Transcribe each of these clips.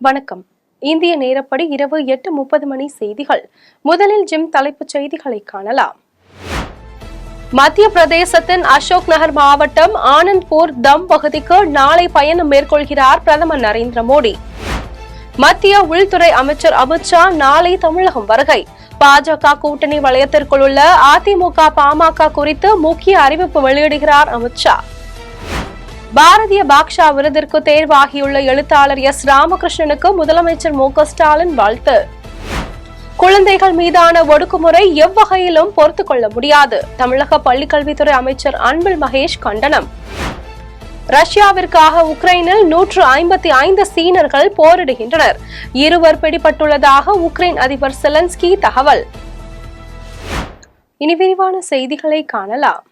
வணக்கம். இந்திய நேரப்படி இரவு 8:30 மணி செய்திகள். முதலில் ஜிம் தலைப்புச் செய்திகளை காணலாம். மத்திய பிரதேசத்தின் அசோக் நகர் மாவட்டம் ஆனந்த்பூர் தம் பகுதிக்கு நாளை பயணம் மேற்கொள்கிறார் பிரதமர் நரேந்திர மோடி. மத்திய உள்துறை அமைச்சர் அமித்ஷா நாளை தமிழகம் வருகை. பாஜக கூட்டணி வலயத்திற்குள் உள்ள அதிமுக, பாமக குறித்து முக்கிய அறிவிப்பு வெளியிடுகிறார் அமித்ஷா. பாரதிய பாக்ஷா விருதிற்கு தேர்வாகியுள்ள எழுத்தாளர் எஸ். ராமகிருஷ்ணனுக்கு முதலமைச்சர் மு. ஸ்டாலின் வாழ்த்து. குழந்தைகள் மீதான ஒடுக்குமுறை எவ்வகையிலும் பொறுத்துக் கொள்ள முடியாது. தமிழக பள்ளிக்கல்வித்துறை அமைச்சர் அன்பில் மகேஷ் கண்டனம். ரஷ்யாவிற்காக உக்ரைனில் 155 சீனர்கள் போரிடுகின்றனர். 2 பிடிபட்டுள்ளதாக உக்ரைன் அதிபர் செலன்ஸ்கி தகவல். இனி விரிவான செய்திகளை காணலாம்.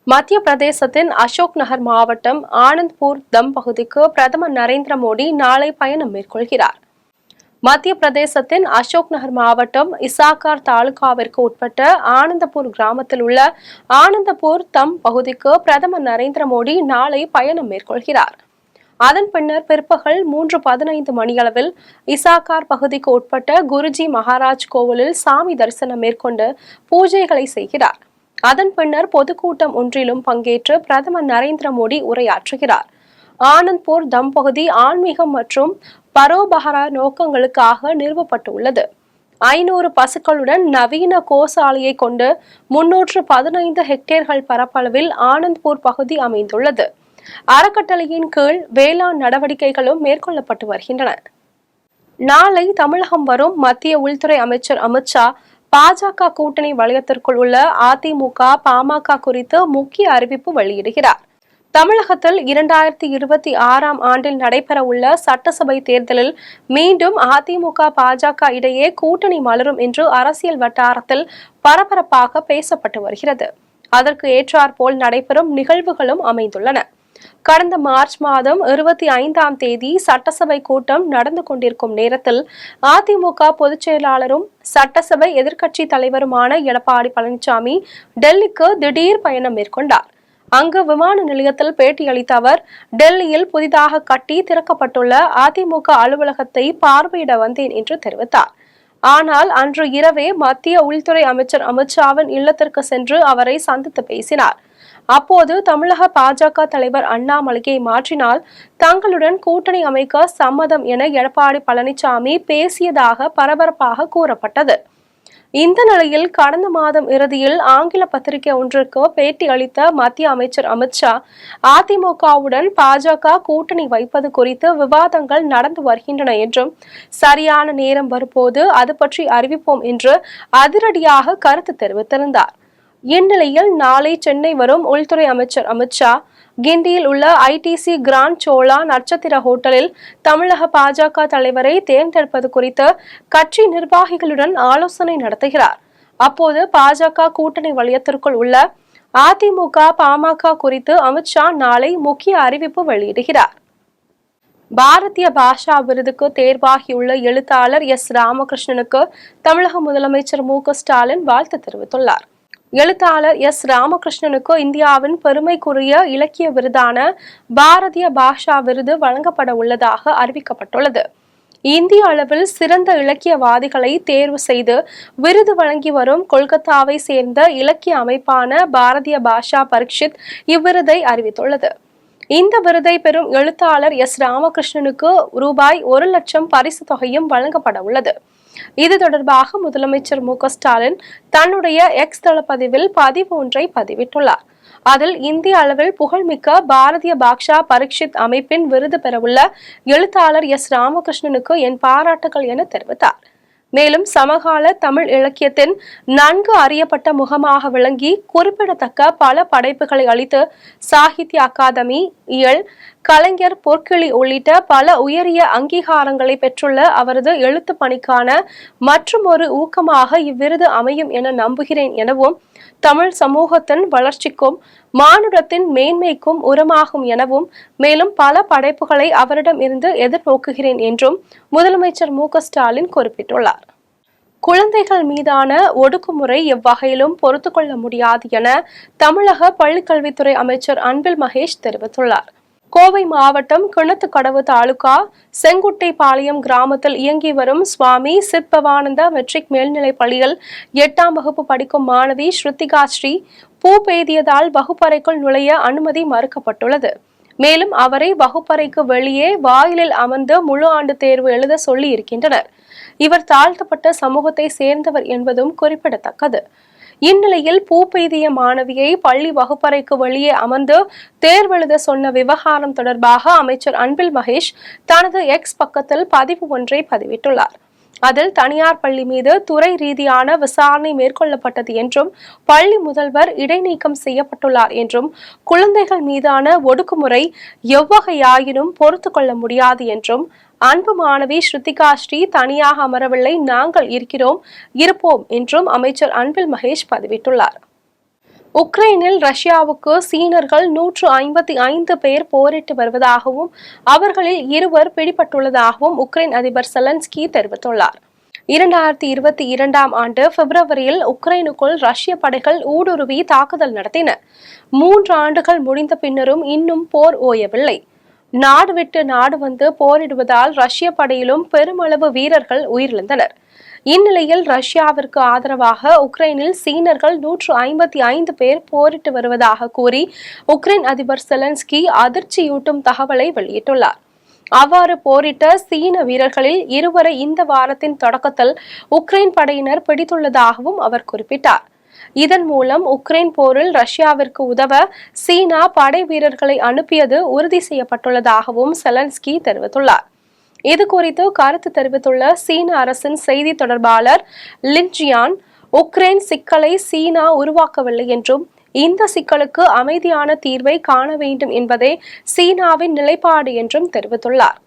மத்திய பிரதேசத்தின் அசோக் நகர் மாவட்டம் ஆனந்த்பூர் தம் பகுதிக்கு பிரதமர் நரேந்திர மோடி நாளை பயணம் மேற்கொள்கிறார். மத்திய பிரதேசத்தின் அசோக் நகர் மாவட்டம் இசாக்கார் தாலுகாவிற்கு உட்பட்ட ஆனந்தபூர் கிராமத்தில் உள்ள ஆனந்தபூர் தம் பகுதிக்கு பிரதமர் நரேந்திர மோடி நாளை பயணம் மேற்கொள்கிறார். அதன் பின்னர் பிற்பகல் 3:15 மணியளவில் இசாக்கார் பகுதிக்கு உட்பட்ட குருஜி மகாராஜ் கோவிலில் சாமி தரிசனம் மேற்கொண்டு பூஜைகளை செய்கிறார். அதன் பின்னர் பொதுக்கூட்டம் ஒன்றிலும் பங்கேற்று பிரதமர் நரேந்திர மோடி உரையாற்றுகிறார். ஆனந்த்பூர் தம் பகுதி ஆன்மீகம் மற்றும் பரோபகார நோக்கங்களுக்காக நிறுவப்பட்டுள்ளது. 500 பசுக்களுடன் நவீன கோசாலையை கொண்டு 315 ஹெக்டேர்கள் பரப்பளவில் ஆனந்த்பூர் பகுதி அமைந்துள்ளது. அறக்கட்டளையின் கீழ் வேளாண் நடவடிக்கைகளும் மேற்கொள்ளப்பட்டு வருகின்றன. நாளை தமிழகம் வரும் மத்திய உள்துறை அமைச்சர் அமித்ஷா பாஜக கூட்டணி வலயத்திற்குள் உள்ள அதிமுக, பாமக குறித்து முக்கிய அறிவிப்பு வெளியிடுகிறார். தமிழகத்தில் 2026ஆம் ஆண்டில் நடைபெற உள்ள சட்டசபை தேர்தலில் மீண்டும் அதிமுக, பாஜக இடையே கூட்டணி மலரும் என்று அரசியல் வட்டாரத்தில் பரபரப்பாக பேசப்பட்டு வருகிறது. அதற்கு ஏற்றாற்போல் நடைபெறும் நிகழ்வுகளும் அமைந்துள்ளன. கடந்த மார்ச் மாதம் 25ஆம் தேதி சட்டசபை கூட்டம் நடந்து கொண்டிருக்கும் நேரத்தில் அதிமுக பொதுச் செயலாளரும் சட்டசபை எதிர்க்கட்சி தலைவருமான எடப்பாடி பழனிசாமி டெல்லிக்கு திடீர் பயணம் மேற்கொண்டார். அங்கு விமான நிலையத்தில் பேட்டியளித்த அவர், டெல்லியில் புதிதாக கட்டி திறக்கப்பட்டுள்ள அதிமுக அலுவலகத்தை பார்வையிட வந்தேன் என்று தெரிவித்தார். ஆனால் அன்று இரவே மத்திய உள்துறை அமைச்சர் அமித்ஷாவின் இல்லத்திற்கு சென்று அவரை சந்தித்து பேசினார். அப்போது தமிழக பாஜக தலைவர் அண்ணாமலையை மாற்றினால் தங்களுடன் கூட்டணி அமைக்க சம்மதம் என எடப்பாடி பழனிசாமி பேசியதாக பரபரப்பாக கூறப்பட்டது. இந்த நிலையில் கடந்த மாதம் இறுதியில் ஆங்கில பத்திரிகை ஒன்றிற்கு பேட்டி அளித்த மத்திய அமைச்சர் அமித்ஷா, அதிமுகவுடன் பாஜக கூட்டணி வைப்பது குறித்து விவாதங்கள் நடந்து வருகின்றன என்றும், சரியான நேரம் வரும்போது அது பற்றி அறிவிப்போம் என்று அதிரடியாக கருத்து தெரிவித்திருந்தார். இந்நிலையில் நாளை சென்னை வரும் உள்துறை அமைச்சர் அமித்ஷா கிண்டியில் உள்ள ஐடிசி கிராண்ட் சோழா நட்சத்திர ஹோட்டலில் தமிழக பாஜக தலைவரை தேர்ந்தெடுப்பது குறித்து கட்சி நிர்வாகிகளுடன் ஆலோசனை நடத்துகிறார். அப்போது பாஜக கூட்டணி வலயத்திற்குள் உள்ள அதிமுக, பாமக குறித்து அமித்ஷா நாளை முக்கிய அறிவிப்பு வெளியிடுகிறார். பாரதிய பாக்ஷா விருதுக்கு தேர்வாகியுள்ள எழுத்தாளர் எஸ். ராமகிருஷ்ணனுக்கு தமிழக முதலமைச்சர் மு. ஸ்டாலின் வாழ்த்து தெரிவித்துள்ளார். எழுத்தாளர் எஸ். ராமகிருஷ்ணனுக்கு இந்தியாவின் பெருமைக்குரிய இலக்கிய விருதான பாரதிய பாக்ஷா விருது வழங்கப்பட உள்ளதாக அறிவிக்கப்பட்டுள்ளது. இந்திய அளவில் சிறந்த இலக்கியவாதிகளை தேர்வு செய்து விருது வழங்கி வரும் கொல்கத்தாவை சேர்ந்த இலக்கிய அமைப்பான பாரதிய பாக்ஷா பரிஷத் இவ்விருதை அறிவித்துள்ளது. இந்த விருதை பெறும் எழுத்தாளர் எஸ். ராமகிருஷ்ணனுக்கு ரூபாய் 1 லட்சம் பரிசு தொகையும் வழங்கப்பட உள்ளது. இது தொடர்பாக முதலமைச்சர் மு. ஸ்டாலின் தன்னுடைய எக்ஸ் தளப்பதிவில் பதிவு ஒன்றை பதிவிட்டுள்ளார். அதில் இந்திய அளவில் புகழ்மிக்க பாரதிய பாக்ஷா பரிஷத் அமைப்பின் விருது பெறவுள்ள எழுத்தாளர் எஸ். ராமகிருஷ்ணனுக்கு என் பாராட்டுகள் என தெரிவித்தார். மேலும் சமகால தமிழ் இலக்கியத்தின் நன்கு அறியப்பட்ட முகமாக விளங்கி குறிப்பிடத்தக்க பல படைப்புகளை அளித்து சாகித்ய அகாதமி, இயல், கலைஞர் பொற்கிளி உள்ளிட்ட பல உயரிய அங்கீகாரங்களை பெற்றுள்ள அவரது எழுத்து பணிக்கான மற்றும் ஒரு ஊக்கமாக இவ்விருது அமையும் என நம்புகிறேன் எனவும், தமிழ் சமூகத்தின் வளர்ச்சிக்கும் மானுடத்தின் மேன்மைக்கும் உரமாகும் எனவும், மேலும் பல படைப்புகளை அவரிடம் இருந்து எதிர்நோக்குகிறேன் என்றும் முதலமைச்சர் மு. ஸ்டாலின் குறிப்பிட்டுள்ளார். குழந்தைகள் மீதான ஒடுக்குமுறை எவ்வகையிலும் பொறுத்துக் கொள்ள முடியாது என தமிழக பள்ளிக்கல்வித்துறை அமைச்சர் அன்பில் மகேஷ் தெரிவித்துள்ளார். கோவை மாவட்டம் கிணத்துக்கடவு தாலுகா செங்குட்டைபாளையம் கிராமத்தில் இயங்கி வரும் சுவாமி சித்பவானந்த மெட்ரிக் மேல்நிலைப் பள்ளியில் 8ஆம் வகுப்பு படிக்கும் மாணவி ஸ்ருத்திகா ஸ்ரீ பூ பெய்தியதால் வகுப்பறைக்குள் நுழைய அனுமதி மறுக்கப்பட்டுள்ளது. மேலும் அவரை வகுப்பறைக்கு வெளியே வாயிலில் அமர்ந்து முழு ஆண்டு தேர்வு எழுத சொல்லி இருக்கின்றனர். இவர் தாழ்த்தப்பட்ட சமூகத்தை சேர்ந்தவர் என்பதும் குறிப்பிடத்தக்கது. இந்நிலையில் பூ பெய்திய மாணவியை பள்ளி வகுப்பறைக்கு வெளியே அமர்ந்து தேர்வெழுத சொன்ன விவகாரம் தொடர்பாக அமைச்சர் அன்பில் மகேஷ் தனது எக்ஸ் பக்கத்தில் பதிவு ஒன்றை பதிவிட்டுள்ளார். அதில் தனியார் பள்ளி மீது துறை ரீதியான விசாரணை மேற்கொள்ளப்பட்டது என்றும் பள்ளி முதல்வர் இடைநீக்கம் செய்யப்பட்டுள்ளார் என்றும் குழந்தைகள் மீதான ஒடுக்குமுறை எவ்வகையாயினும் பொறுத்து கொள்ள முடியாது என்றும் அன்பு மாணவி ஸ்ருத்திகா ஸ்ரீ தனியாக அமரவில்லை, நாங்கள் இருக்கிறோம் இருப்போம் என்றும் அமைச்சர் அன்பில் மகேஷ் பதிவிட்டுள்ளார். உக்ரைனில் ரஷ்யாவுக்கு சீனர்கள் 155 பேர் போரிட்டு வருவதாகவும் அவர்களில் 2 பிடிபட்டுள்ளதாகவும் உக்ரைன் அதிபர் செலன்ஸ்கி தெரிவித்துள்ளார். 2022ஆம் ஆண்டு பிப்ரவரியில் உக்ரைனுக்குள் ரஷ்ய படைகள் ஊடுருவி தாக்குதல் நடத்தின. 3 ஆண்டுகள் முடிந்த பின்னரும் இன்னும் போர் ஓயவில்லை. நாடு விட்டு நாடு வந்து போரிடுவதால் ரஷ்ய படையிலும் பெருமளவு வீரர்கள் உயிரிழந்தனர். இந்நிலையில் ரஷ்யாவிற்கு ஆதரவாக உக்ரைனில் சீனர்கள் 155 பேர் போரிட்டு வருவதாக கூறி உக்ரைன் அதிபர் செலன்ஸ்கி அதிர்ச்சியூட்டும் தகவலை வெளியிட்டுள்ளார். அவ்வாறு போரிட்ட சீன வீரர்களில் 2 இந்த வாரத்தின் தொடக்கத்தில் உக்ரைன் படையினர் பிடித்துள்ளதாகவும் அவர் குறிப்பிட்டார். இதன் மூலம் உக்ரைன் போரில் ரஷ்யாவிற்கு உதவ சீனா படை வீரர்களை அனுப்பியது உறுதி செய்யப்பட்டுள்ளதாகவும் செலன்ஸ்கி தெரிவித்துள்ளார். இதுகுறித்து கருத்து தெரிவித்துள்ள சீன அரசின் செய்தி தொடர்பாளர் லின்ஜியான், உக்ரைன் சிக்கலை சீனா உருவாக்கவில்லை என்றும் இந்த சிக்கலுக்கு அமைதியான தீர்வை காண வேண்டும் என்பதே சீனாவின் நிலைப்பாடு என்றும் தெரிவித்துள்ளார்.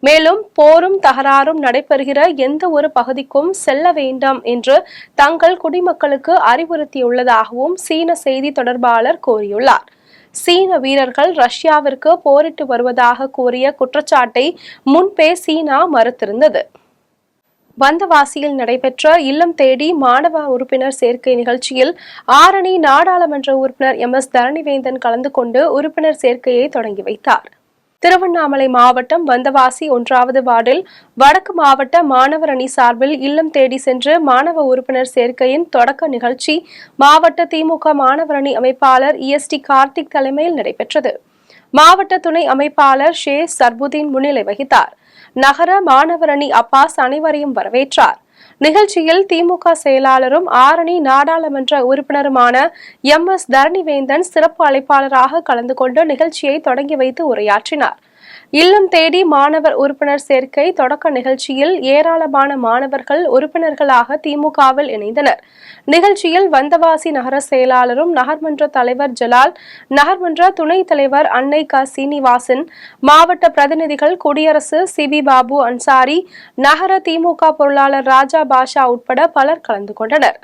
மேலும் போரும் தகராறும் நடைபெறுகிற எந்த ஒரு பகுதிக்கும் செல்ல வேண்டாம் என்று தங்கள் குடிமக்களுக்கு அறிவுறுத்தியுள்ளதாகவும் சீன செய்தி தொடர்பாளர் கூறியுள்ளார். சீன வீரர்கள் ரஷ்யாவிற்கு போரிட்டு வருவதாக கூறிய குற்றச்சாட்டை முன்பே சீனா மறுத்திருந்தது. வந்தவாசியில் நடைபெற்ற இல்லம் தேடி மாணவ உறுப்பினர் சேர்க்கை நிகழ்ச்சியில் ஆரணி நாடாளுமன்ற உறுப்பினர் MS தரணிவேந்தன் கலந்து கொண்டு உறுப்பினர் சேர்க்கையை தொடங்கி வைத்தார். திருவண்ணாமலை மாவட்டம் வந்தவாசி 1வது வார்டில் வடக்கு மாவட்ட மாணவர் அணி சார்பில் இல்லம் தேடி சென்று மாணவ உறுப்பினர் சேர்க்கையின் தொடக்க நிகழ்ச்சி மாவட்ட திமுக மாணவர் அணி அமைப்பாளர் EST கார்த்திக் தலைமையில் நடைபெற்றது. மாவட்ட துணை அமைப்பாளர் ஷே சர்புதீன் முன்னிலை வகித்தார். நகர மாணவர் அணி அப்பாஸ் அனைவரையும் வரவேற்றார். நிகழ்ச்சியில் திமுக செயலாளரும் ஆரணி நாடாளுமன்ற உறுப்பினருமான MS தரணிவேந்தன் சிறப்பு அழைப்பாளராக கலந்து கொண்டு நிகழ்ச்சியை தொடங்கி வைத்து உரையாற்றினார். இல்லம் தேடி மாணவர் உறுப்பினர் சேர்க்கை தொடக்க நிகழ்ச்சியில் ஏராளமான மாணவர்கள் உறுப்பினர்களாக திமுகவில் இணைந்தனர். நிகழ்ச்சியில் வந்தவாசி நகர செயலாளரும் நகர்மன்ற தலைவர் ஜலால், நகர்மன்ற துணைத் தலைவர் அன்னை க சீனிவாசன், மாவட்ட பிரதிநிதிகள் குடியரசு, சிவி பாபு அன்சாரி, நகர திமுக பொருளாளர் ராஜா பாஷா உட்பட பலர் கலந்து கொண்டனர்.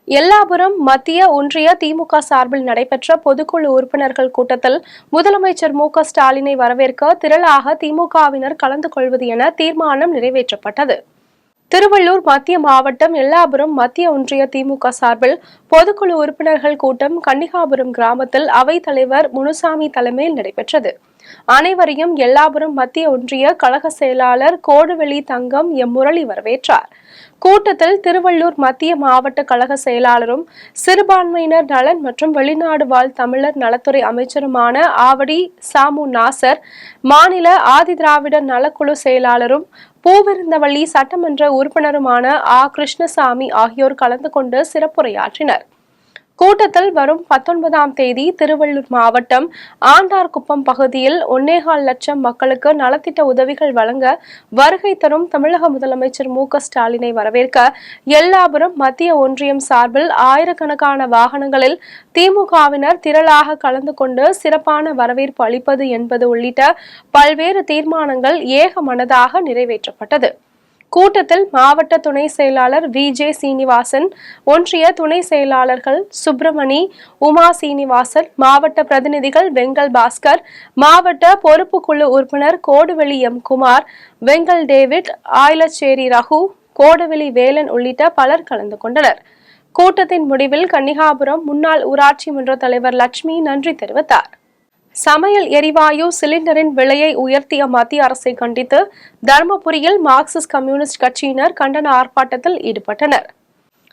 எல்லாபுரம் மத்திய ஒன்றிய திமுக சார்பில் நடைபெற்ற பொதுக்குழு உறுப்பினர்கள் கூட்டத்தில் முதலமைச்சர் மு க ஸ்டாலினை வரவேற்க திரளாக திமுகவினர் கலந்து கொள்வது என தீர்மானம் நிறைவேற்றப்பட்டது. திருவள்ளூர் மத்திய மாவட்டம் எல்லாபுரம் மத்திய ஒன்றிய திமுக சார்பில் பொதுக்குழு உறுப்பினர்கள் கூட்டம் கன்னிகாபுரம் கிராமத்தில் அவைத் தலைவர் முனுசாமி தலைமையில் நடைபெற்றது. அனைவரையும் எல்லாபுரம் மத்திய ஒன்றிய கழக செயலாளர் கோடுவெளி தங்கம் முரளி வரவேற்றார். கூட்டத்தில் திருவள்ளூர் மத்திய மாவட்ட கழக செயலாளரும் சிறுபான்மையினர் நலன் மற்றும் வெளிநாடு வாழ் தமிழர் நலத்துறை அமைச்சருமான ஆவடி சாமு நாசர், மாநில ஆதிதிராவிடர் நலக்குழு செயலாளரும் பூவிருந்தவள்ளி சட்டமன்ற உறுப்பினருமான கிருஷ்ணசாமி ஆகியோர் கலந்து கொண்டு சிறப்புரையாற்றினர். கூட்டத்தில் வரும் 19ஆம் தேதி திருவள்ளூர் மாவட்டம் ஆண்டார்குப்பம் பகுதியில் 1.25 லட்சம் மக்களுக்கு நலத்திட்ட உதவிகள் வழங்க வருகை தரும் தமிழக முதலமைச்சர் மு க ஸ்டாலினை வரவேற்க எல்லாபுரம் மத்திய ஒன்றியம் சார்பில் ஆயிரக்கணக்கான வாகனங்களில் திமுகவினர் திரளாக கலந்து கொண்டு சிறப்பான வரவேற்பு அளிப்பது என்பது உள்ளிட்ட பல்வேறு தீர்மானங்கள் ஏகமனதாக நிறைவேற்றப்பட்டது. கூட்டத்தில் மாவட்ட துணை செயலாளர் VJ சீனிவாசன், ஒன்றிய துணை செயலாளர்கள் சுப்பிரமணி, உமா சீனிவாசன், மாவட்ட பிரதிநிதிகள் வெங்கல் பாஸ்கர், மாவட்ட பொறுப்புக்குழு உறுப்பினர் கோடுவெளி குமார், வெங்கல் டேவிட், ஆயிலச்சேரி ரகு, கோடுவெளி வேலன் உள்ளிட்ட பலர் கலந்து கொண்டனர். கூட்டத்தின் முடிவில் கன்னிகாபுரம் முன்னாள் ஊராட்சி மன்ற தலைவர் லட்சுமி நன்றி தெரிவித்தார். சமையல் எரிவாயு சிலிண்டரின் விலையை உயர்த்திய மத்திய அரசை கண்டித்து தருமபுரியில் மார்க்சிஸ்ட் கம்யூனிஸ்ட் கட்சியினர் கண்டன ஆர்ப்பாட்டத்தில் ஈடுபட்டனர்.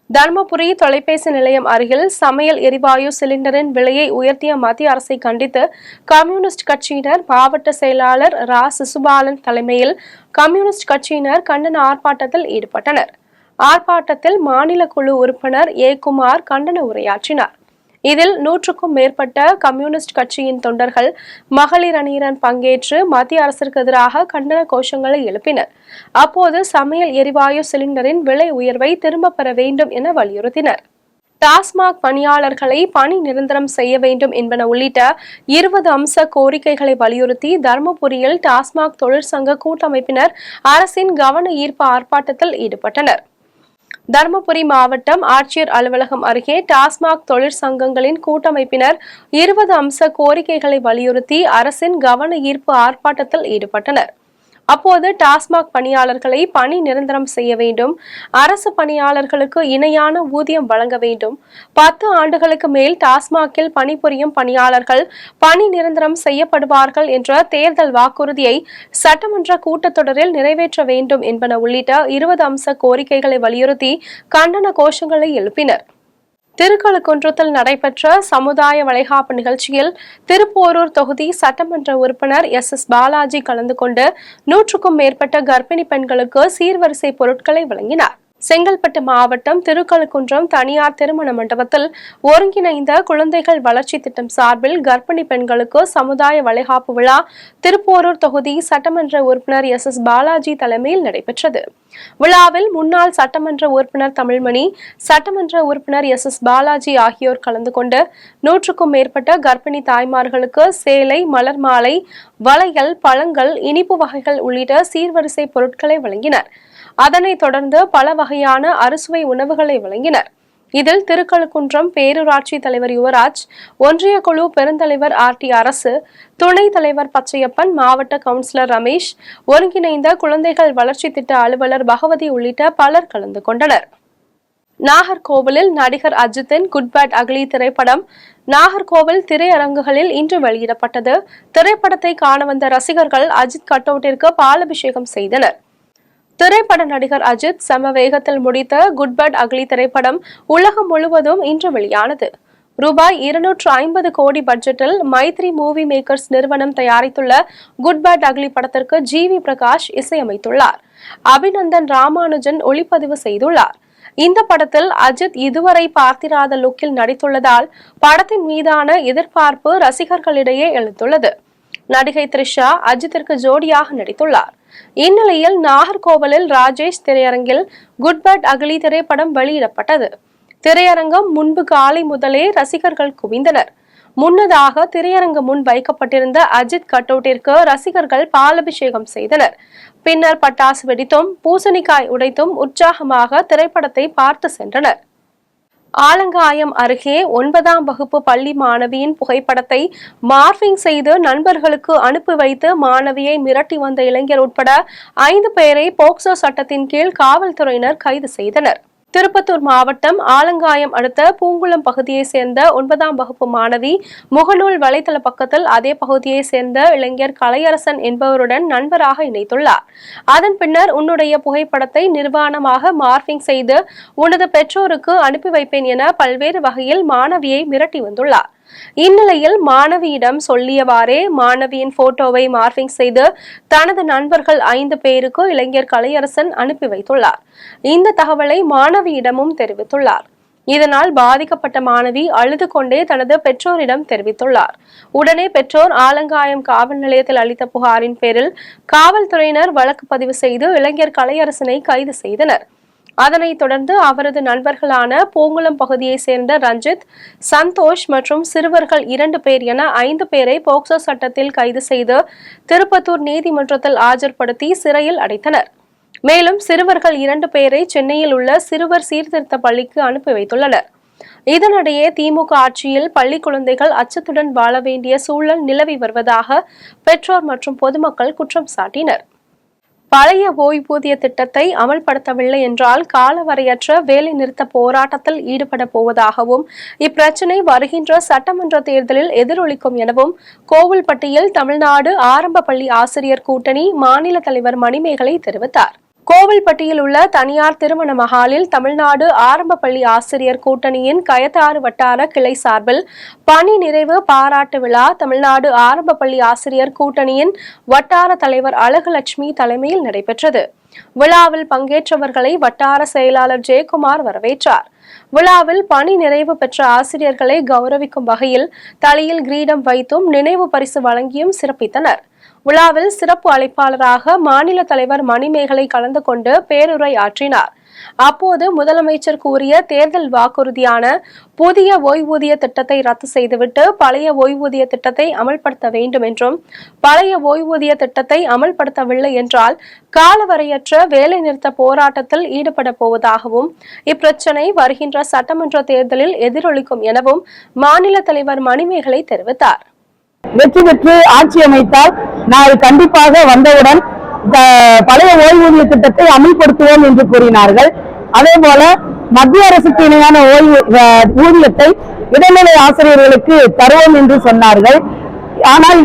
தருமபுரி தொலைபேசி நிலையம் அருகில் சமையல் எரிவாயு சிலிண்டரின் விலையை உயர்த்திய மத்திய அரசை கண்டித்து கம்யூனிஸ்ட் கட்சியினர் மாவட்ட செயலாளர் ரா சிசுபாலன் தலைமையில் கம்யூனிஸ்ட் கட்சியினர் கண்டன ஆர்ப்பாட்டத்தில் ஈடுபட்டனர். ஆர்ப்பாட்டத்தில் மாநில குழு உறுப்பினர் ஏ குமார் கண்டன உரையாற்றினார். இதில் 100க்கும் மேற்பட்ட கம்யூனிஸ்ட் கட்சியின் தொண்டர்கள், மகளிர் அணியினர் பங்கேற்று மத்திய அரசிற்கு எதிராக கண்டன கோஷங்களை எழுப்பினர். அப்போது சமையல் எரிவாயு சிலிண்டரின் விலை உயர்வை திரும்ப பெற வேண்டும் என வலியுறுத்தினர். டாஸ்மாக் பணியாளர்களை பணி நிரந்தரம் செய்ய வேண்டும் என்பன உள்ளிட்ட 20 அம்ச கோரிக்கைகளை வலியுறுத்தி தருமபுரியில் டாஸ்மாக் தொழிற்சங்க கூட்டமைப்பினர் அரசின் கவன ஈர்ப்பு ஆர்ப்பாட்டத்தில் ஈடுபட்டனர். தருமபுரி மாவட்டம் ஆட்சியர் அலுவலகம் அருகே டாஸ்மாக் தொழிற்சங்கங்களின் கூட்டமைப்பினர் 20 அம்ச கோரிக்கைகளை வலியுறுத்தி அரசின் கவன ஈர்ப்பு ஆர்ப்பாட்டத்தில் ஈடுபட்டனர். அப்போது டாஸ்மாக் பணியாளர்களை பணி நிரந்தரம் செய்ய வேண்டும், அரசு பணியாளர்களுக்கு இணையான ஊதியம் வழங்க வேண்டும், 10 ஆண்டுகளுக்கு மேல் டாஸ்மாகில் பணிபுரியும் பணியாளர்கள் பணி நிரந்தரம் செய்யப்படுவார்கள் என்ற தேர்தல் வாக்குறுதியை சட்டமன்ற கூட்டத்தொடரில் நிறைவேற்ற வேண்டும் என்பன உள்ளிட்ட 20 அம்ச கோரிக்கைகளை வலியுறுத்தி கண்டன கோஷங்களை எழுப்பினர். திருக்கழுக்குன்றத்தில் நடைபெற்ற சமுதாய வளைகாப்பு நிகழ்ச்சியில் திருப்போரூர் தொகுதி சட்டமன்ற உறுப்பினர் எஸ் பாலாஜி கலந்து கொண்டு 100க்கும் மேற்பட்ட கர்ப்பிணி பெண்களுக்கு சீர்வரிசை பொருட்களை வழங்கினார். செங்கல்பட்டு மாவட்டம் திருக்கழுக்குன்றம் தனியார் திருமண மண்டபத்தில் ஒருங்கிணைந்த குழந்தைகள் வளர்ச்சி திட்டம் சார்பில் கர்ப்பிணி பெண்களுக்கு சமுதாய வளைகாப்பு விழா திருப்போரூர் தொகுதி சட்டமன்ற உறுப்பினர் எஸ் பாலாஜி தலைமையில் நடைபெற்றது. விழாவில் முன்னாள் சட்டமன்ற உறுப்பினர் தமிழ்மணி, சட்டமன்ற உறுப்பினர் எஸ் பாலாஜி ஆகியோர் கலந்து கொண்டு 100க்கும் மேற்பட்ட கர்ப்பிணி தாய்மார்களுக்கு சேலை, மலர் மாலை, வளையல், பழங்கள், இனிப்பு வகைகள் உள்ளிட்ட சீர்வரிசை பொருட்களை வழங்கினர். அதனைத் தொடர்ந்து பல வகையான அறுசுவை உணவுகளை வழங்கினர். இதில் திருக்கழுக்குன்றம் பேரூராட்சி தலைவர் யுவராஜ், ஒன்றிய குழு பெருந்தலைவர் RT அரசு, துணைத் தலைவர் பச்சையப்பன், மாவட்ட கவுன்சிலர் ரமேஷ், ஒருங்கிணைந்த குழந்தைகள் வளர்ச்சி திட்ட அலுவலர் பகவதி உள்ளிட்ட பலர் கலந்து கொண்டனர். நாகர்கோவிலில் நடிகர் அஜித்தின் குட் பேட் அக்லி திரைப்படம் நாகர்கோவில் திரையரங்குகளில் இன்று வெளியிடப்பட்டது. திரைப்படத்தை காண வந்த ரசிகர்கள் அஜித் கட்டவுட்டிற்கு பாலாபிஷேகம் செய்தனர். திரைப்பட நடிகர் அஜித் சம வேகத்தில் முடித்த குட் பேட் அக்லி திரைப்படம் உலகம் முழுவதும் இன்று வெளியானது. ரூபாய் 250 கோடி பட்ஜெட்டில் மைத்ரி மூவி மேக்கர்ஸ் நிறுவனம் தயாரித்துள்ள குட் பேட் அக்லி படத்திற்கு GV பிரகாஷ் இசையமைத்துள்ளார். அபிநந்தன் ராமானுஜன் ஒளிப்பதிவு செய்துள்ளார். இந்த படத்தில் அஜித் இதுவரை பார்த்திராத லுக்கில் நடித்துள்ளதால் படத்தின் மீதான எதிர்பார்ப்பு ரசிகர்களிடையே எழுந்துள்ளது. நடிகை த்ரிஷா அஜித்திற்கு ஜோடியாக நடித்துள்ளார். இந்நிலையில் நாகர்கோவிலில் ராஜேஷ் திரையரங்கில் குட் பேட் அக்லி திரைப்படம் வெளியிடப்பட்டது. திரையரங்கம் முன்பு காலை முதலே ரசிகர்கள் குவிந்தனர். முன்னதாக திரையரங்கு முன் வைக்கப்பட்டிருந்த அஜித் கட்டவுட்டிற்கு ரசிகர்கள் பாலாபிஷேகம் செய்தனர். பின்னர் பட்டாசு வெடித்தும் பூசணிக்காய் உடைத்தும் உற்சாகமாக திரைப்படத்தை பார்த்து சென்றனர். ஆலங்காயம் அருகே 9ஆம் வகுப்பு பள்ளி மாணவியின் புகைப்படத்தை மார்பிங் செய்து நண்பர்களுக்கு அனுப்பி வைத்து மாணவியை மிரட்டி வந்த இளைஞர் உட்பட 5 பேரை போக்சோ சட்டத்தின் கீழ் காவல்துறையினர் கைது செய்தனர். திருப்பத்தூர் மாவட்டம் ஆலங்காயம் அடுத்த பூங்குளம் பகுதியை சேர்ந்த 9ஆம் வகுப்பு மாணவி முகநூல் வலைதள பக்கத்தில் அதே பகுதியை சேர்ந்த இளைஞர் கலையரசன் என்பவருடன் நண்பராக இணைத்துள்ளார். அதன் பின்னர் உன்னுடைய புகைப்படத்தை நிர்வாணமாக மார்பிங் செய்து உனது பெற்றோருக்கு அனுப்பி வைப்பேன் என பல்வேறு வகையில் மாணவியை மிரட்டி வந்துள்ளார். இந்நிலையில் மாணவியிடம் சொல்லியவாறே மாணவியின் போட்டோவை மார்பிங் செய்து தனது நண்பர்கள் 5 பேருக்கு இளைஞர் கலையரசன் அனுப்பி வைத்துள்ளார். இந்த தகவலை மாணவியிடமும் தெரிவித்துள்ளார். இதனால் பாதிக்கப்பட்ட மாணவி அழுது கொண்டே தனது பெற்றோரிடம் தெரிவித்துள்ளார். உடனே பெற்றோர் ஆலங்காயம் காவல் நிலையத்தில் அளித்த புகாரின் பேரில் காவல்துறையினர் வழக்கு பதிவு செய்து இளைஞர் கலையரசனை கைது செய்தனர். அதனைத் தொடர்ந்து அவரது நண்பர்களான பூங்குளம் பகுதியை சேர்ந்த ரஞ்சித், சந்தோஷ் மற்றும் சிறுவர்கள் 2 பேர் என 5 பேரை போக்சோ சட்டத்தில் கைது செய்து திருப்பத்தூர் நீதிமன்றத்தில் ஆஜர்படுத்தி சிறையில் அடைத்தனர். மேலும் சிறுவர்கள் 2 பேரை சென்னையில் உள்ள சிறுவர் சீர்திருத்த பள்ளிக்கு அனுப்பி வைத்துள்ளனர். இதனிடையே திமுக ஆட்சியில் பள்ளி குழந்தைகள் அச்சத்துடன் வாழ வேண்டிய சூழல் நிலவி வருவதாக பெற்றோர் மற்றும் பொதுமக்கள் குற்றம் சாட்டினர். பழைய ஓய்வூதிய திட்டத்தை அமல்படுத்தவில்லை என்றால் காலவரையற்ற வேலை நிறுத்த போராட்டத்தில் ஈடுபட போவதாகவும் இப்பிரச்சினை வருகின்ற சட்டமன்ற தேர்தலில் எதிரொலிக்கும் எனவும் கோவில்பட்டியில் தமிழ்நாடு ஆரம்ப பள்ளி ஆசிரியர் கூட்டணி மாநில தலைவர் மணிமேகலை தெரிவித்தார். கோவில்பட்டியில் உள்ள தனியார் திருமண மஹாலில் தமிழ்நாடு ஆரம்ப பள்ளி ஆசிரியர் கூட்டணியின் கயத்தாறு வட்டார கிளை சார்பில் பணி நிறைவு பாராட்டு விழா தமிழ்நாடு ஆரம்ப பள்ளி ஆசிரியர் கூட்டணியின் வட்டார தலைவர் அழகுலட்சுமி தலைமையில் நடைபெற்றது. விழாவில் பங்கேற்றவர்களை வட்டார செயலாளர் ஜெயக்குமார் வரவேற்றார். விழாவில் பணி நிறைவு பெற்ற ஆசிரியர்களை கௌரவிக்கும் வகையில் தலையில் கிரீடம் வைத்தும் நினைவு பரிசு வழங்கியும் சிறப்பித்தனர். விழாவில் சிறப்பு அழைப்பாளராக மாநில தலைவர் மணிமேகலை கலந்து கொண்டு பேருரை ஆற்றினார். அப்போது முதலமைச்சர் கூறிய தேர்தல் வாக்குறுதியான புதிய ஓய்வூதிய திட்டத்தை ரத்து செய்துவிட்டு பழைய ஓய்வூதிய திட்டத்தை அமல்படுத்த வேண்டும் என்றும், பழைய ஓய்வூதிய திட்டத்தை அமல்படுத்தவில்லை என்றால் காலவரையற்ற வேலைநிறுத்த போராட்டத்தில் ஈடுபட போவதாகவும், இப்பிரச்சினை வருகின்ற சட்டமன்ற தேர்தலில் எதிரொலிக்கும் எனவும் மாநில தலைவர் மணிமேகலை தெரிவித்தார். வெற்றி பெற்று ஆட்சி அமைத்தால் நாங்கள் கண்டிப்பாக வந்தவுடன் பழைய ஓய்வூதிய திட்டத்தை அமல்படுத்துவோம் என்று கூறினார்கள். அதே போல மத்திய அரசுக்கு இணையான ஊதியத்தை இடைநிலை ஆசிரியர்களுக்கு தருவோம் என்று சொன்னார்கள். ஆனால்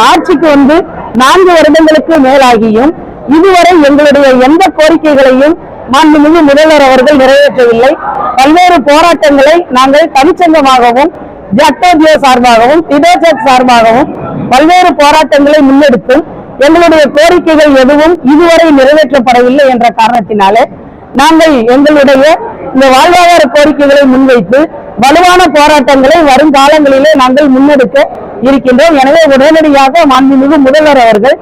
ஆட்சிக்கு 4 வருடங்களுக்கு மேலாகியும் இதுவரை எங்களுடைய எந்த கோரிக்கைகளையும் மாண்புமிகு முதல்வர் அவர்கள் நிறைவேற்றவில்லை. பல்வேறு போராட்டங்களை நாங்கள் தமிழ்ச்சங்கமாகவும் ஜக்டோஜியோ சார்பாகவும் திடோஜக் சார்பாகவும் பல்வேறு போராட்டங்களை முன்னெடுத்தும் எங்களுடைய கோரிக்கைகள் எதுவும் இதுவரை நிறைவேற்றப்படவில்லை என்ற காரணத்தினாலே நாங்கள் எங்களுடைய இந்த வாழ்வாதார கோரிக்கைகளை முன்வைத்து வலுவான போராட்டங்களை வருங்காலங்களிலே நாங்கள் முன்னெடுக்க இருக்கின்றோம். எனவே உடனடியாக மாண்புமிகு முதல்வர் அவர்கள்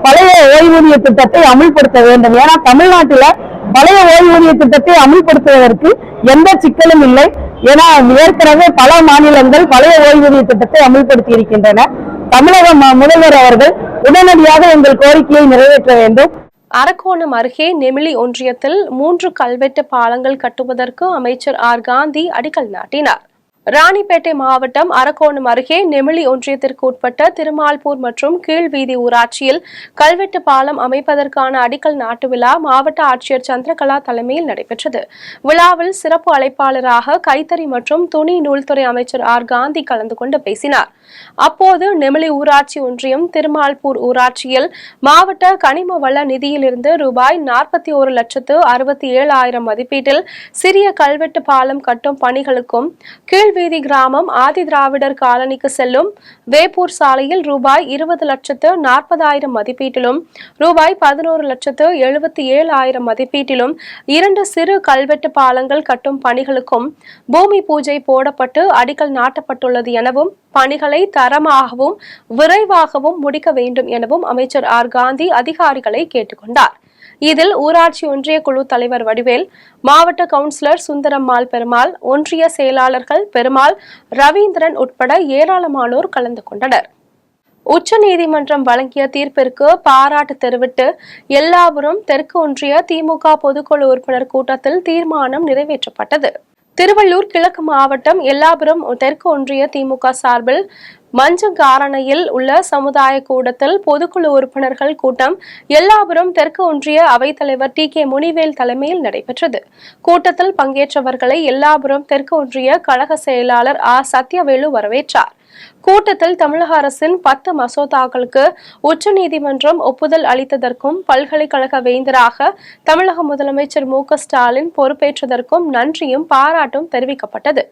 பழைய ஓய்வூதிய திட்டத்தை அமல்படுத்த வேண்டும். ஏன்னா தமிழ்நாட்டில் பழைய ஓய்வூதிய திட்டத்தை அமல்படுத்துவதற்கு எந்த சிக்கலும் இல்லை. ஏன்னா ஏற்கனவே பல மாநிலங்கள் பழைய ஓய்வூதிய திட்டத்தை அமல்படுத்தி இருக்கின்றன. தமிழக முதல்வர் அவர்கள் உடனடியாக எங்கள் கோரிக்கையை நிறைவேற்ற வேண்டும். அரக்கோணம் அருகே நெமிலி ஒன்றியத்தில் 3 கல்வெட்டு பாலங்கள் கட்டுவதற்கு அமைச்சர் ஆர் காந்தி அடிக்கல் நாட்டினார். ராணிப்பேட்டை மாவட்டம் அரக்கோணம் அருகே நெமிலி ஒன்றியத்திற்கு உட்பட்ட திருமால்பூர் மற்றும் கீழ்வீதி ஊராட்சியில் கல்வெட்டு பாலம் அமைப்பதற்கான அடிக்கல் நாட்டு விழா மாவட்ட ஆட்சியர் சந்திரகலா தலைமையில் நடைபெற்றது. விழாவில் சிறப்பு அழைப்பாளராக கைத்தறி மற்றும் துணி நூல்துறை அமைச்சர் ஆர் காந்தி கலந்து கொண்டு பேசினார். அப்போது நெமிலி ஊராட்சி ஒன்றியம் திருமால்பூர் ஊராட்சியில் மாவட்ட கனிம வள நிதியிலிருந்து ரூபாய் 41,67,000 மதிப்பீட்டில் சிறிய கல்வெட்டு பாலம் கட்டும் பணிகளுக்கும், கீழ்வீதி கிராமம் ஆதி திராவிடர் காலனிக்கு செல்லும் வேப்பூர் சாலையில் ரூபாய் 20,40,000 மதிப்பீட்டிலும், ரூபாய் 11,77,000 மதிப்பீட்டிலும் 2 சிறு கல்வெட்டு பாலங்கள் கட்டும் பணிகளுக்கும் பூமி பூஜை போடப்பட்டு அடிக்கல் நாட்டப்பட்டுள்ளது எனவும், பணிகளை தரமாகவும் விரைவாகவும் முடிக்க வேண்டும் எனவும் அமைச்சர் ஆர் காந்தி அதிகாரிகளை கேட்டுக்கொண்டார். இதில் ஊராட்சி ஒன்றிய குழு தலைவர் வடிவேல், மாவட்ட கவுன்சிலர் சுந்தரம்மாள் பெருமாள், ஒன்றிய செயலாளர்கள் பெருமாள், ரவீந்திரன் உட்பட ஏராளமானோர் கலந்து கொண்டனர். உச்சநீதிமன்றம் வழங்கிய தீர்ப்பிற்கு பாராட்டு தெரிவித்து எல்லாபுரம் தெற்கு ஒன்றிய திமுக பொதுக்குழு உறுப்பினர் கூட்டத்தில் தீர்மானம் நிறைவேற்றப்பட்டது. திருவள்ளூர் கிழக்கு மாவட்டம் எல்லாபுரம் தெற்கு ஒன்றிய திமுக சார்பில் மஞ்சங்காரணையில் உள்ள சமுதாய கூடத்தில் பொதுக்குழு உறுப்பினர்கள் கூட்டம் எல்லாபுரம் தெற்கு ஒன்றிய அவைத்தலைவர் டி.கே. முனிவேல் தலைமையில் நடைபெற்றது. கூட்டத்தில் பங்கேற்றவர்களை எல்லாபுரம் தெற்கு ஒன்றிய கழக செயலாளர் ஆர் சத்யவேலு வரவேற்றார். கூட்டத்தில் தமிழக அரசின் 10 மசோதாக்களுக்கு உச்சநீதிமன்றம் ஒப்புதல் அளித்ததற்கும், பல்கலைக்கழக வேந்தராக தமிழக முதலமைச்சர் மு.க. ஸ்டாலின் பொறுப்பேற்றதற்கும் நன்றியும் பாராட்டும் தெரிவிக்கப்பட்டது.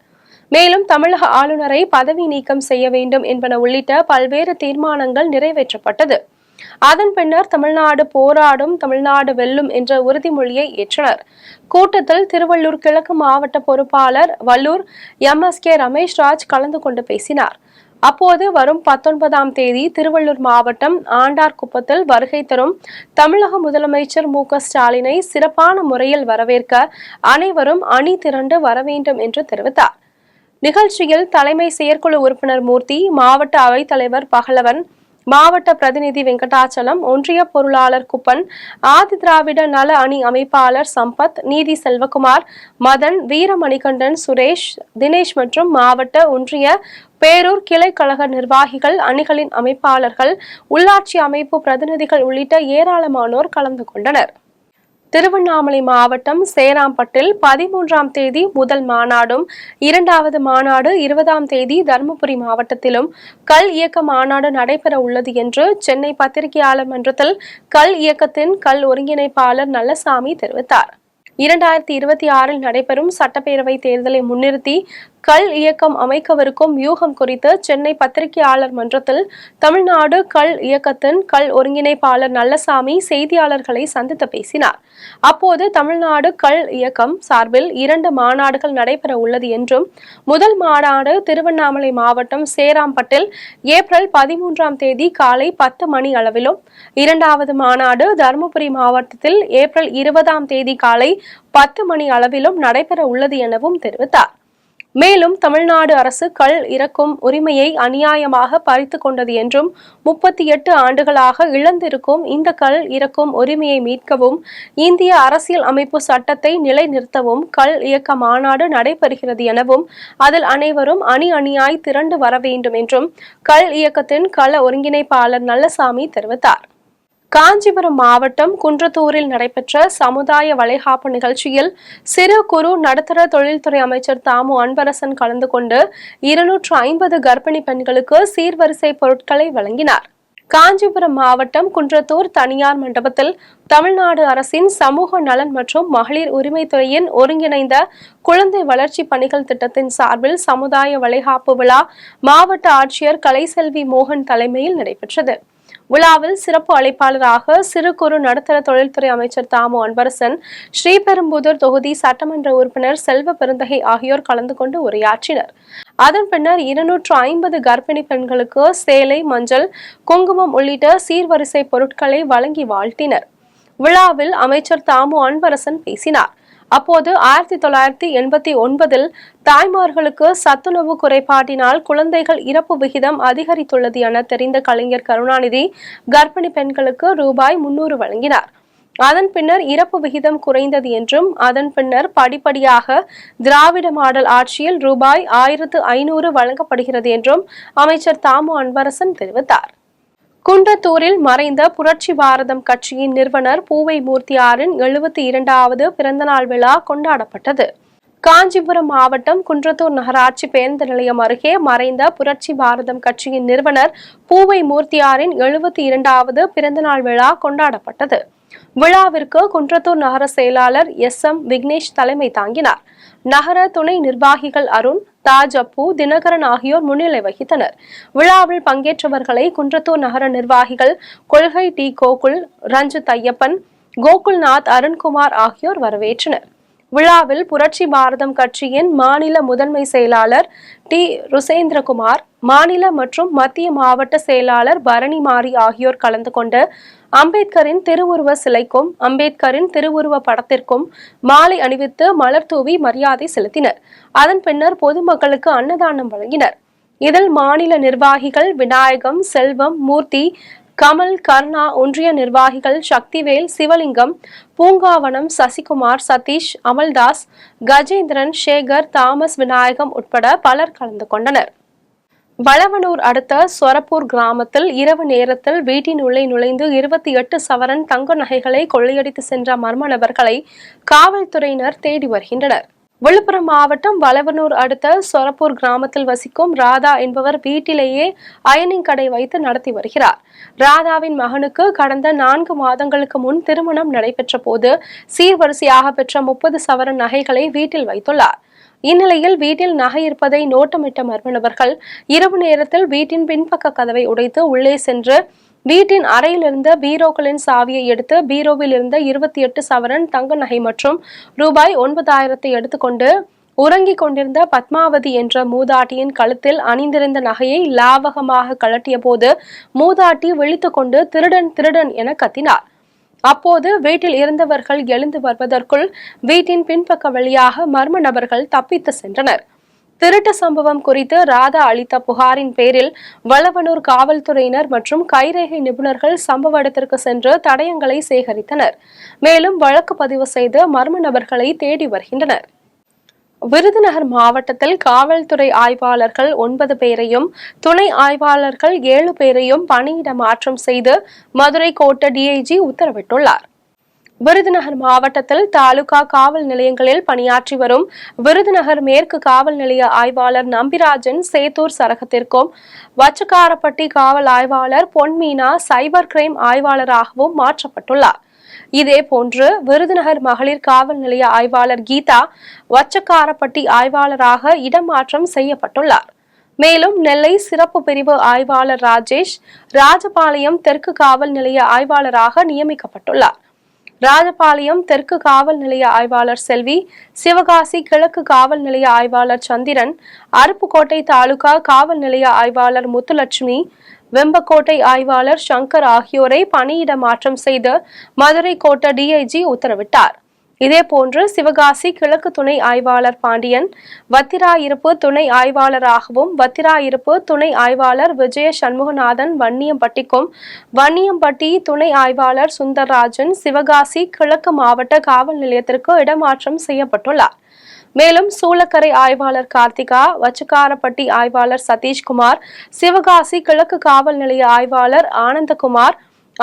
மேலும் தமிழக ஆளுநரை பதவி நீக்கம் செய்ய வேண்டும் என்பன உள்ளிட்ட பல்வேறு தீர்மானங்கள் நிறைவேற்றப்பட்டது. அதன் பின்னர் தமிழ்நாடு போராடும், தமிழ்நாடு வெல்லும் என்ற உறுதிமொழியை ஏற்றனர். கூட்டத்தில் திருவள்ளூர் கிழக்கு மாவட்ட பொறுப்பாளர் வல்லூர் எம்.எஸ்.கே. ரமேஷ்ராஜ் கலந்து கொண்டு பேசினார். அப்போது வரும் 19ஆம் தேதி திருவள்ளூர் மாவட்டம் ஆண்டார்குப்பத்தில் வருகை தரும் தமிழக முதலமைச்சர் மு.க. ஸ்டாலினை சிறப்பான முறையில் வரவேற்க அனைவரும் அணி திரண்டு வர வேண்டும் என்று தெரிவித்தார். நிகழ்ச்சியில் தலைமை செயற்குழு உறுப்பினர் மூர்த்தி, மாவட்ட அவைத்தலைவர் பகலவன், மாவட்ட பிரதிநிதி வெங்கடாச்சலம், ஒன்றிய பொருளாளர் குப்பன், ஆதி திராவிட நல அணி அமைப்பாளர் சம்பத், நீதி செல்வகுமார், மதன், வீரமணிகண்டன், சுரேஷ், தினேஷ் மற்றும் மாவட்ட ஒன்றிய பேரூர் கிளை கழக நிர்வாகிகள், அணிகளின் அமைப்பாளர்கள், உள்ளாட்சி அமைப்பு பிரதிநிதிகள் உள்ளிட்ட ஏராளமானோர் கலந்து கொண்டனர். திருவண்ணாமலை மாவட்டம் சேராம்பட்டில் 13ஆம் தேதி முதல் மாநாடும், 2வது மாநாடு 20ஆம் தேதி தருமபுரி மாவட்டத்திலும் கல் இயக்க மாநாடு நடைபெற உள்ளது என்று சென்னை பத்திரிகையாளர் மன்றத்தில் கல் இயக்கத்தின் கல் ஒருங்கிணைப்பாளர் நல்லசாமி தெரிவித்தார். 2026 நடைபெறும் சட்டப்பேரவை தேர்தலை முன்னிறுத்தி கல் இயக்கம் அமைக்கவிருக்கும் வியூகம் குறித்து சென்னை பத்திரிகையாளர் மன்றத்தில் தமிழ்நாடு கல் இயக்கத்தின் கல் ஒருங்கிணைப்பாளர் நல்லசாமி செய்தியாளர்களை சந்தித்து பேசினார். அப்போது தமிழ்நாடு கல் இயக்கம் சார்பில் 2 மாநாடுகள் நடைபெற உள்ளது என்றும், முதல் மாநாடு திருவண்ணாமலை மாவட்டம் சேராம்பட்டில் ஏப்ரல் 13ஆம் தேதி காலை 10 மணி அளவிலும், 2வது மாநாடு தருமபுரி மாவட்டத்தில் ஏப்ரல் 20ஆம் தேதி காலை 10 மணி அளவிலும் நடைபெற உள்ளது எனவும் தெரிவித்தார். மேலும் தமிழ்நாடு அரசு கல் இறக்கும் உரிமையை அநியாயமாக பறித்து கொண்டது என்றும், 38 ஆண்டுகளாக இழந்திருக்கும் இந்த கல் இறக்கும் உரிமையை மீட்கவும், இந்திய அரசியல் அமைப்பு சட்டத்தை நிலைநிறுத்தவும் கல் இயக்க மாநாடு நடைபெறுகிறது எனவும், அதில் அனைவரும் அணியாய் திரண்டு வர வேண்டும் என்றும் கல் இயக்கத்தின் கள ஒருங்கிணைப்பாளர் நல்லசாமி தெரிவித்தார். காஞ்சிபுரம் மாவட்டம் குன்றத்தூரில் நடைபெற்ற சமுதாய வளைகாப்பு நிகழ்ச்சியில் சிறு குறு நடுத்தர தொழில்துறை அமைச்சர் தாமு அன்பரசன் கலந்து கொண்டு 250 கர்ப்பிணி பெண்களுக்கு சீர்வரிசை பொருட்களை வழங்கினார். காஞ்சிபுரம் மாவட்டம் குன்றத்தூர் தனியார் மண்டபத்தில் தமிழ்நாடு அரசின் சமூக நலன் மற்றும் மகளிர் உரிமைத்துறையின் ஒருங்கிணைந்த குழந்தை வளர்ச்சி பணிகள் திட்டத்தின் சார்பில் சமுதாய வளைகாப்பு விழா மாவட்ட ஆட்சியர் கலைசெல்வி மோகன் தலைமையில் நடைபெற்றது. விழாவில் சிறப்பு அழைப்பாளராக சிறு குறு நடுத்தர தொழில்துறை அமைச்சர் தாமு அன்பரசன், ஸ்ரீபெரும்புதூர் தொகுதி சட்டமன்ற உறுப்பினர் செல்வ பெருந்தகை ஆகியோர் கலந்து கொண்டு உரையாற்றினர். அதன் பின்னர் 250 கர்ப்பிணி பெண்களுக்கு சேலை, மஞ்சள், குங்குமம் உள்ளிட்ட சீர்வரிசை பொருட்களை வழங்கி வாழ்த்தினர். விழாவில் அமைச்சர் தாமு அன்பரசன் பேசினார். அப்போது 1989 தாய்மார்களுக்கு சத்துணவு குறைபாட்டினால் குழந்தைகள் இறப்பு விகிதம் அதிகரித்துள்ளது என தெரிந்த கலைஞர் கருணாநிதி கர்ப்பிணி பெண்களுக்கு ரூபாய் 300 வழங்கினார். அதன் பின்னர் இறப்பு விகிதம் குறைந்தது என்றும், அதன் பின்னர் படிப்படியாக திராவிட மாடல் ஆட்சியில் ரூபாய் 1500 வழங்கப்படுகிறது என்றும் அமைச்சர் தாமு அன்பரசன் தெரிவித்தார். குன்றத்தூரில் மறைந்த புரட்சி பாரதம் கட்சியின் நிறுவனர் பூவை மூர்த்தியாரின் 72வது பிறந்தநாள் விழா கொண்டாடப்பட்டது. காஞ்சிபுரம் மாவட்டம் குன்றத்தூர் நகராட்சி பேருந்து நிலையம் அருகே மறைந்த புரட்சி பாரதம் கட்சியின் நிறுவனர் பூவை மூர்த்தியாரின் 72வது பிறந்தநாள் விழா கொண்டாடப்பட்டது. விழாவிற்கு குன்றத்தூர் நகர செயலாளர் SM விக்னேஷ் தலைமை தாங்கினார். நகர துணை நிர்வாகிகள் அருண், தாஜ், அப்பு, தினகரன் ஆகியோர் முன்னிலை வகித்தனர். விழாவில் பங்கேற்றவர்களை குன்றத்தூர் நகர நிர்வாகிகள் கொள்கை டி. கோகுல், ரஞ்சித் ஐயப்பன், கோகுல்நாத், அருண்குமார் ஆகியோர் வரவேற்றனர். விழாவில் புரட்சி பாரதம் கட்சியின் மாநில முதன்மை செயலாளர் டி. ருசேந்திரகுமார், மாநில மற்றும் மத்திய மாவட்ட செயலாளர் பரணி மாரி ஆகியோர் கலந்து கொண்டு அம்பேத்கரின் திருவுருவ சிலைக்கும் அம்பேத்கரின் திருவுருவ படத்திற்கும் மாலை அணிவித்து மலர் தூவி மரியாதை செலுத்தினர். அதன் பின்னர் பொதுமக்களுக்கு அன்னதானம் வழங்கினர். இதில் மாநில நிர்வாகிகள் விநாயகம், செல்வம், மூர்த்தி, கமல், கர்ணா, ஒன்றிய நிர்வாகிகள் சக்திவேல், சிவலிங்கம், பூங்காவனம், சசிகுமார், சதீஷ், அமல்தாஸ், கஜேந்திரன், சேகர், தாமஸ், விநாயகம் உட்பட பலர் கலந்து கொண்டனர். வளவனூர் அடுத்த சொரப்பூர் கிராமத்தில் இரவு நேரத்தில் வீட்டின் உள்ளே நுழைந்து 28 சவரன் தங்க நகைகளை கொள்ளையடித்து சென்ற மர்ம நபர்களை காவல்துறையினர் தேடி வருகின்றனர். விழுப்புரம் மாவட்டம் வளவனூர் அடுத்த சொரப்பூர் கிராமத்தில் வசிக்கும் ராதா என்பவர் வீட்டிலேயே அயனிங் கடை வைத்து நடத்தி வருகிறார். ராதாவின் மகனுக்கு கடந்த 4 மாதங்களுக்கு முன் திருமணம் நடைபெற்ற போது சீர்வரிசையாக பெற்ற 30 சவரன் நகைகளை வீட்டில் வைத்துள்ளார். இந்நிலையில் வீட்டில் நகை இருப்பதை நோட்டமிட்ட மர்ம நபர்கள் இரவு நேரத்தில் வீட்டின் பின்பக்க கதவை உடைத்து உள்ளே சென்று வீட்டின் அறையில் இருந்த பீரோக்களின் சாவியை எடுத்து பீரோவில் இருந்த 28 சவரன் தங்க நகை மற்றும் ரூபாய் 9,000 எடுத்துக்கொண்டு உறங்கிக் கொண்டிருந்த பத்மாவதி என்ற மூதாட்டியின் கழுத்தில் அணிந்திருந்த நகையை லாவகமாக கழட்டிய போது மூதாட்டி விழித்துக் கொண்டு திருடன் திருடன் என கத்தினார். அப்போது வீட்டில் இருந்தவர்கள் எழுந்து வருவதற்குள் வீட்டின் பின்பக்க வழியாக மர்ம நபர்கள் தப்பித்து சென்றனர். திருட்டு சம்பவம் குறித்து ராதா அளித்த புகாரின் பேரில் வளவனூர் காவல்துறையினர் மற்றும் கைரேகை நிபுணர்கள் சம்பவ இடத்திற்கு சென்று தடயங்களை சேகரித்தனர். மேலும் வழக்கு பதிவு செய்து மர்ம நபர்களை தேடி வருகின்றனர். விருதுநகர் மாவட்டத்தில் காவல்துறை ஆய்வாளர்கள் 9 பேரையும் துணை ஆய்வாளர்கள் 7 பேரையும் பணியிட மாற்றம் செய்து மதுரை கோட்ட டிஐஜி உத்தரவிட்டுள்ளார். விருதுநகர் மாவட்டத்தில் தாலுகா காவல் நிலையங்களில் பணியாற்றி வரும் விருதுநகர் மேற்கு காவல் நிலைய ஆய்வாளர் நம்பிராஜன் சேத்தூர் சரகத்திற்கும், வச்சக்காரப்பட்டி காவல் ஆய்வாளர் பொன்மீனா சைபர் கிரைம் ஆய்வாளராகவும் மாற்றப்பட்டுள்ளார். இதேபோன்று விருதுநகர் மகளிர் காவல் நிலைய ஆய்வாளர் கீதா வச்சக்காரப்பட்டி ஆய்வாளராக இடமாற்றம் செய்யப்பட்டுள்ளார். மேலும் நெல்லை சிறப்பு பிரிவு ஆய்வாளர் ராஜேஷ் ராஜபாளையம் தெற்கு காவல் நிலைய ஆய்வாளராக நியமிக்கப்பட்டுள்ளார். ராஜபாளையம் தெற்கு காவல் நிலைய ஆய்வாளர் செல்வி, சிவகாசி கிழக்கு காவல் நிலைய ஆய்வாளர் சந்திரன், அருப்புக்கோட்டை தாலுகா காவல் நிலைய ஆய்வாளர் முத்துலட்சுமி, வெம்பக்கோட்டை ஆய்வாளர் சங்கர் ஆகியோரை பணியிட மாற்றம் செய்து மதுரை கோட்ட டிஐஜி உத்தரவிட்டார். இதேபோன்று சிவகாசி கிழக்கு துணை ஆய்வாளர் பாண்டியன் வத்திராயிருப்பு துணை ஆய்வாளராகவும், வத்திராயிருப்பு துணை ஆய்வாளர் விஜய சண்முகநாதன் வன்னியம்பட்டிக்கும், வன்னியம்பட்டி துணை ஆய்வாளர் சுந்தர்ராஜன் சிவகாசி கிழக்கு மாவட்ட காவல் நிலையத்திற்கு இடமாற்றம் செய்யப்பட்டுள்ளார். மேலும் சூளக்கரை ஆய்வாளர் கார்த்திகா, வச்சக்காரப்பட்டி ஆய்வாளர் சதீஷ்குமார், சிவகாசி கிழக்கு காவல் நிலைய ஆய்வாளர் ஆனந்தகுமார்,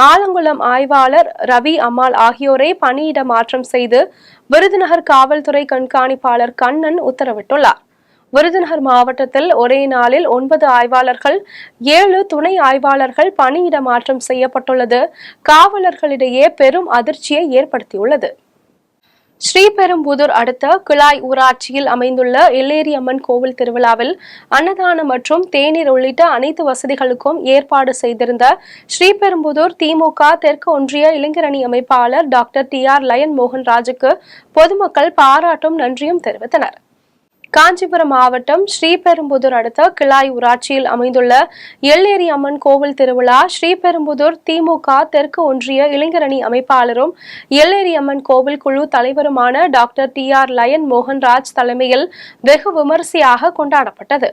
ஆலங்குளம் ஆய்வாளர் ரவி அம்மாள் ஆகியோரை பணியிட மாற்றம் செய்து விருதுநகர் காவல்துறை கண்காணிப்பாளர் கண்ணன் உத்தரவிட்டுள்ளார். விருதுநகர் மாவட்டத்தில் ஒரே நாளில் 9 ஆய்வாளர்கள் 7 துணை ஆய்வாளர்கள் பணியிட மாற்றம் செய்யப்பட்டுள்ளது காவலர்களிடையே பெரும் அதிர்ச்சியை ஏற்படுத்தியுள்ளது. ஸ்ரீபெரும்புதூர் அடுத்த கிளாய் ஊராட்சியில் அமைந்துள்ள எல்லேரியம்மன் கோவில் திருவிழாவில் அன்னதானம் மற்றும் தேநீர் உள்ளிட்ட அனைத்து வசதிகளுக்கும் ஏற்பாடு செய்திருந்த ஸ்ரீபெரும்புதூர் திமுக தெற்கு ஒன்றிய இளைஞரணி அமைப்பாளர் டாக்டர் TR லயன் மோகன்ராஜுக்கு பொதுமக்கள் பாராட்டும் நன்றியும் தெரிவித்தனர். காஞ்சிபுரம் மாவட்டம் ஸ்ரீபெரும்புதூர் அடுத்த கிளாய் ஊராட்சியில் அமைந்துள்ள எல்லேரி அம்மன் கோவில் திருவிழா ஸ்ரீபெரும்புதூர் திமுக தெற்கு ஒன்றிய இளைஞரணி அமைப்பாளரும் எல்லேரி அம்மன் கோவில் குழு தலைவருமான டாக்டர் TR லயன் மோகன்ராஜ் தலைமையில் வெகு விமரிசையாக கொண்டாடப்பட்டது.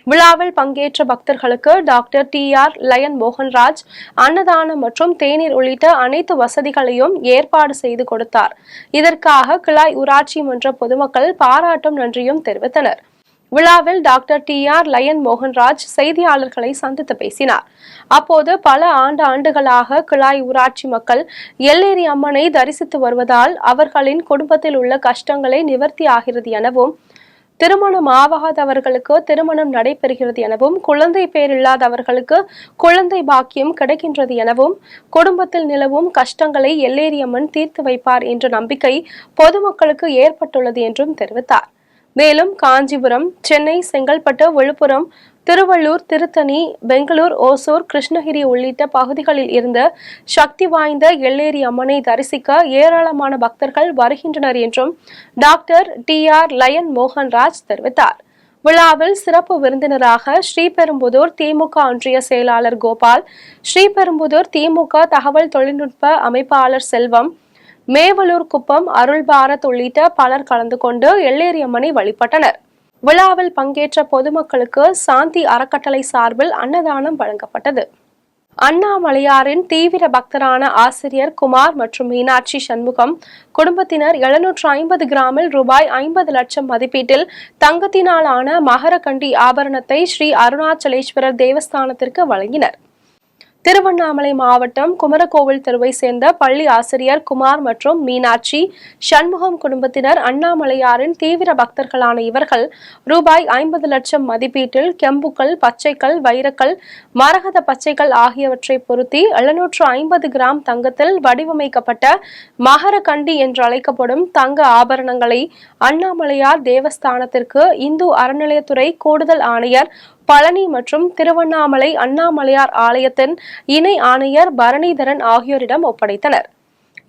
விழாவில் பங்கேற்ற பக்தர்களுக்கு டாக்டர் TR லயன் மோகன்ராஜ் அன்னதானம் மற்றும் தேநீர் உள்ளிட்ட அனைத்து வசதிகளையும் ஏற்பாடு செய்து கொடுத்தார். இதற்காக கிளாய் ஊராட்சி மன்ற பொதுமக்கள் பாராட்டும் நன்றியும் தெரிவித்தனர். விழாவில் டாக்டர் TR லயன் மோகன்ராஜ் செய்தியாளர்களை சந்தித்து பேசினார். அப்போது பல ஆண்டுகளாக கிளாய் ஊராட்சி மக்கள் எல்லேரி அம்மனை தரிசித்து வருவதால் அவர்களின் குடும்பத்தில் உள்ள கஷ்டங்களை நிவர்த்தி ஆகிறது எனவும், திருமணம் ஆகாதவர்களுக்கு திருமணம் நடைபெறுகிறது எனவும், குழந்தை பேர் இல்லாதவர்களுக்கு குழந்தை பாக்கியம் கிடைக்கின்றது எனவும், குடும்பத்தில் நிலவும் கஷ்டங்களை எல்லேரியம்மன் தீர்த்து வைப்பார் என்ற நம்பிக்கை பொதுமக்களுக்கு ஏற்பட்டுள்ளது என்றும் தெரிவித்தார். மேலும் காஞ்சிபுரம், சென்னை, செங்கல்பட்டு, விழுப்புரம், திருவள்ளூர், திருத்தணி, பெங்களூர், ஓசூர், கிருஷ்ணகிரி உள்ளிட்ட பகுதிகளில் இருந்து சக்தி வாய்ந்த எல்லேரி அம்மனை தரிசிக்க ஏராளமான பக்தர்கள் வருகின்றனர் என்றும் டாக்டர் TR லயன் மோகன்ராஜ் தெரிவித்தார். விழாவில் சிறப்பு விருந்தினராக ஸ்ரீபெரும்புதூர் திமுக ஒன்றிய செயலாளர் கோபால், ஸ்ரீபெரும்புதூர் திமுக தகவல் தொழில்நுட்ப அமைப்பாளர் செல்வம், மேவலூர் குப்பம் அருள் பாரத் உள்ளிட்ட பலர் கலந்து கொண்டு எல்லேரி அம்மனை வழிபட்டனர். விழாவில் பங்கேற்ற பொதுமக்களுக்கு சாந்தி அறக்கட்டளை சார்பில் அன்னதானம் வழங்கப்பட்டது. அண்ணாமலையாரின் தீவிர பக்தரான ஆசிரியர் குமார் மற்றும் மீனாட்சி சண்முகம் குடும்பத்தினர் 750 கிராமில் ரூபாய் 50 லட்சம் மதிப்பீட்டில் தங்கத்தினால் ஆன மகரகண்டி ஆபரணத்தை ஸ்ரீ அருணாச்சலேஸ்வரர் தேவஸ்தானத்திற்கு வழங்கினர். திருவண்ணாமலை மாவட்டம் குமரகோவில் தெருவை சேர்ந்த பள்ளி ஆசிரியர் குமார் மற்றும் மீனாட்சி சண்முகம் குடும்பத்தினர் அண்ணாமலையாரின் தீவிர பக்தர்களான இவர்கள் ரூபாய் 50 லட்சம் மதிப்பீட்டில் கெம்புக்கள், பச்சைக்கல், வைரக்கல், மரகத பச்சைகள் ஆகியவற்றை பொருத்தி 750 கிராம் தங்கத்தில் வடிவமைக்கப்பட்ட மகரகண்டி என்று அழைக்கப்படும் தங்க ஆபரணங்களை அண்ணாமலையார் தேவஸ்தானத்திற்கு இந்து அறநிலையத்துறை கூடுதல் ஆணையர் பழனி மற்றும் திருவண்ணாமலை அண்ணாமலையார் ஆலயத்தின் இணை ஆணையர் பரணிதரன் ஆகியோரிடம் ஒப்படைத்தனர்.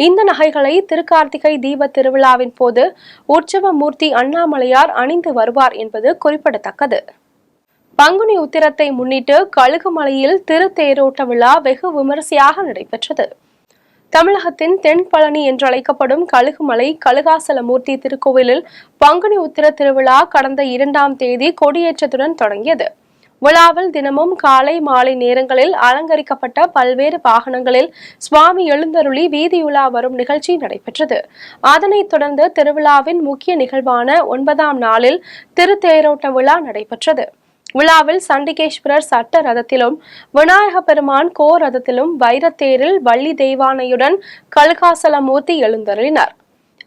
இந்த நகைகளை திருக்கார்த்திகை தீப திருவிழாவின் போது உற்சவ மூர்த்தி அண்ணாமலையார் அணிந்து வருவார் என்பது குறிப்பிடத்தக்கது. பங்குனி உத்திரத்தை முன்னிட்டு கழுகுமலையில் திருத்தேரோட்ட விழா வெகு விமரிசையாக நடைபெற்றது. தமிழகத்தின் தென்பழனி என்றழைக்கப்படும் கழுகுமலை கழுகாசலமூர்த்தி திருக்கோவிலில் பங்குனி உத்திர திருவிழா கடந்த 2ஆம் தேதி கொடியேற்றத்துடன் தொடங்கியது. விழாவில் தினமும் காலை மாலை நேரங்களில் அலங்கரிக்கப்பட்ட பல்வேறு வாகனங்களில் சுவாமி எழுந்தருளி வீதியுலா வரும் நிகழ்ச்சி நடைபெற்றது. அதனைத் தொடர்ந்து திருவிழாவின் முக்கிய நிகழ்வான 9ஆம் நாளில் திருத்தேரோட்ட விழா நடைபெற்றது. விழாவில் சண்டிகேஸ்வரர் சட்ட ரதத்திலும் விநாயக பெருமான் கோ ரதத்திலும் வைரத்தேரில் வள்ளி தெய்வானையுடன் கழுகாசலமூர்த்தி எழுந்தருளினார்.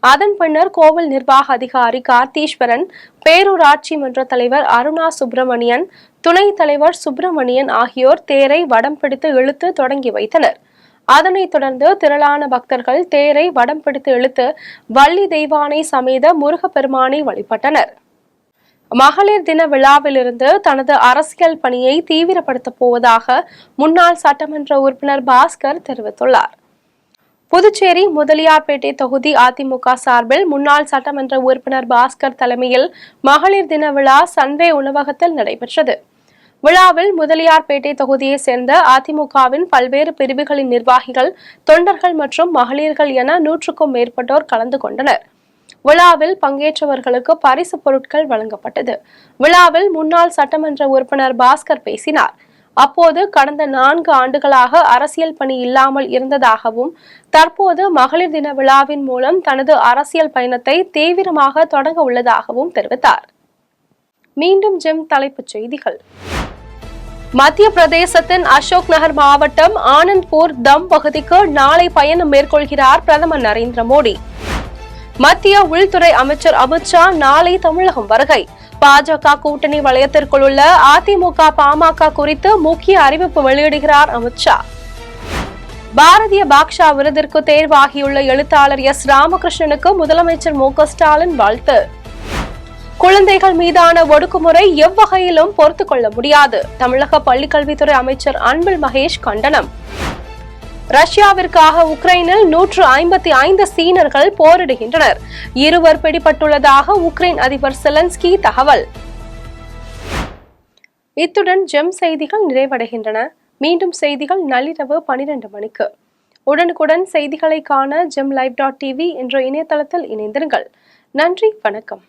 அதன் பின்னர் கோவில் நிர்வாக அதிகாரி கார்த்தீஸ்வரன், பேரூராட்சி மன்ற தலைவர் அருணா சுப்பிரமணியன், துணைத் தலைவர் சுப்பிரமணியன் ஆகியோர் தேரை வடம் பிடித்து இழுத்து தொடங்கி வைத்தனர். அதனைத் தொடர்ந்து திரளான பக்தர்கள் தேரை வடம் பிடித்து இழுத்து வள்ளி தெய்வானை சமேத முருகப்பெருமானை வழிபட்டனர். மகளிர் தின விழாவிலிருந்து தனது அரசியல் பணியை தீவிரப்படுத்தப் போவதாக முன்னாள் சட்டமன்ற உறுப்பினர் பாஸ்கர் தெரிவித்துள்ளார். புதுச்சேரி முதலியார்பேட்டை தொகுதி அதிமுக சார்பில் முன்னாள் சட்டமன்ற உறுப்பினர் பாஸ்கர் தலைமையில் மகளிர் தின விழா சன்வே உணவகத்தில் நடைபெற்றது. விழாவில் முதலியார்பேட்டை தொகுதியை சேர்ந்த அதிமுகவின் பல்வேறு பிரிவுகளின் நிர்வாகிகள், தொண்டர்கள் மற்றும் மகளிர்கள் என 100க்கும் மேற்பட்டோர் கலந்து கொண்டனர். விழாவில் பங்கேற்றவர்களுக்கு பரிசு பொருட்கள் வழங்கப்பட்டது. விழாவில் முன்னாள் சட்டமன்ற உறுப்பினர் பாஸ்கர் பேசினார். அப்போது கடந்த 4 ஆண்டுகளாக அரசியல் பணி இல்லாமல் இருந்ததாகவும், தற்போது மகளிர் தின விழாவின் மூலம் தனது அரசியல் பயணத்தை தீவிரமாக தொடங்க உள்ளதாகவும் தெரிவித்தார். மீண்டும் ஜெம் தலைப்புச் செய்திகள். மத்திய பிரதேசத்தின் அசோக் நகர் மாவட்டம் ஆனந்த்பூர் தம் பகுதிக்கு நாளை பயணம் மேற்கொள்கிறார் பிரதமர் நரேந்திர மோடி. மத்திய உள்துறை அமைச்சர் அமித்ஷா நாளை தமிழகம் வருகை. பாஜக கூட்டணி வலயத்திற்குள் உள்ள அதிமுக, பாமக குறித்து முக்கிய அறிவிப்பு வெளியிடுகிறார் அமித்ஷா. பாரதிய பாக்ஷா விருதிற்கு தேர்வாகியுள்ள எழுத்தாளர் எஸ். ராமகிருஷ்ணனுக்கு முதலமைச்சர் மு.க. ஸ்டாலின் வாழ்த்து. குழந்தைகள் மீதான ஒடுக்குமுறை எவ்வகையிலும் பொறுத்துக் கொள்ள முடியாது. தமிழக பள்ளிக்கல்வித்துறை அமைச்சர் அன்பில் மகேஷ் கண்டனம். ரஷ்யாவிற்காக உக்ரைனில் 155 சீனர்கள் போரிடுகின்றனர். 2 பிடிபட்டுள்ளதாக உக்ரைன் அதிபர் செலன்ஸ்கி தகவல். இத்துடன் ஜெம் செய்திகள் நிறைவடைகின்றன. மீண்டும் செய்திகள் நள்ளிரவு 12 மணிக்கு. உடனுக்குடன் செய்திகளை காண GemLive.tv என்ற இணையதளத்தில் இணைந்திருங்கள். நன்றி, வணக்கம்.